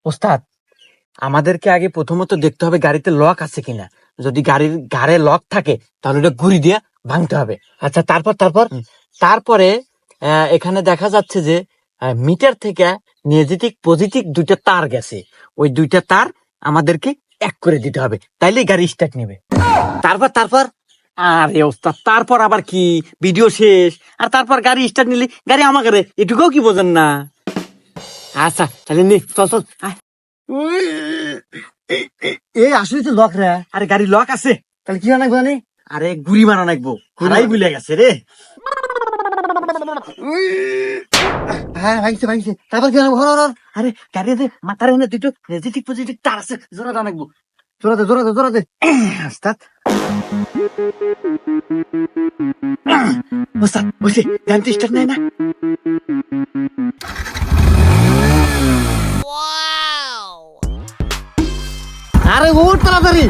ওস্তাদ, আমাদেরকে আগে প্রথমত দেখতে হবে গাড়িতে লক আছে কিনা। যদি গাড়ির ঘাড়ে লক থাকে তাহলে ওটা গুড়ি দিয়ে ভাঙতে হবে। আচ্ছা, তারপরে এখানে দেখা যাচ্ছে যে মিটার থেকে নেগেটিভ পজিটিভ দুইটা তার গেছে, ওই দুইটা তার আমাদেরকে এক করে দিতে হবে, তাইলে গাড়ি স্টার্ট নেবে। তারপর আরে ওস্তাদ, তারপর আবার কি, ভিডিও শেষ আর তারপর গাড়ি স্টার্ট নিলে গাড়ি আমাকে রে, এটুকুও কি বোঝেন না? আচ্ছা তাহলে নে, চল আয়। এই আসলে তো লক রে। আরে গাড়ি লক আছে, তাহলে কি অনেক জানি? আরে গুড়ি মারা নাকবো, হারাই ভুলে গেছে রে। হ্যাঁ ভাঙছে। তারপর কি অনেক হর আরে গাড়িতে মাথার এনে দুটো নেগেটিভ পজিটিভ তার আছে, জোড়া নাকবো। জোরাতে। ওস্তাদ, ওস্তাদ বসে গান তো স্টার্ট নেয় না। আরে উঠ তাড়াতাড়ি।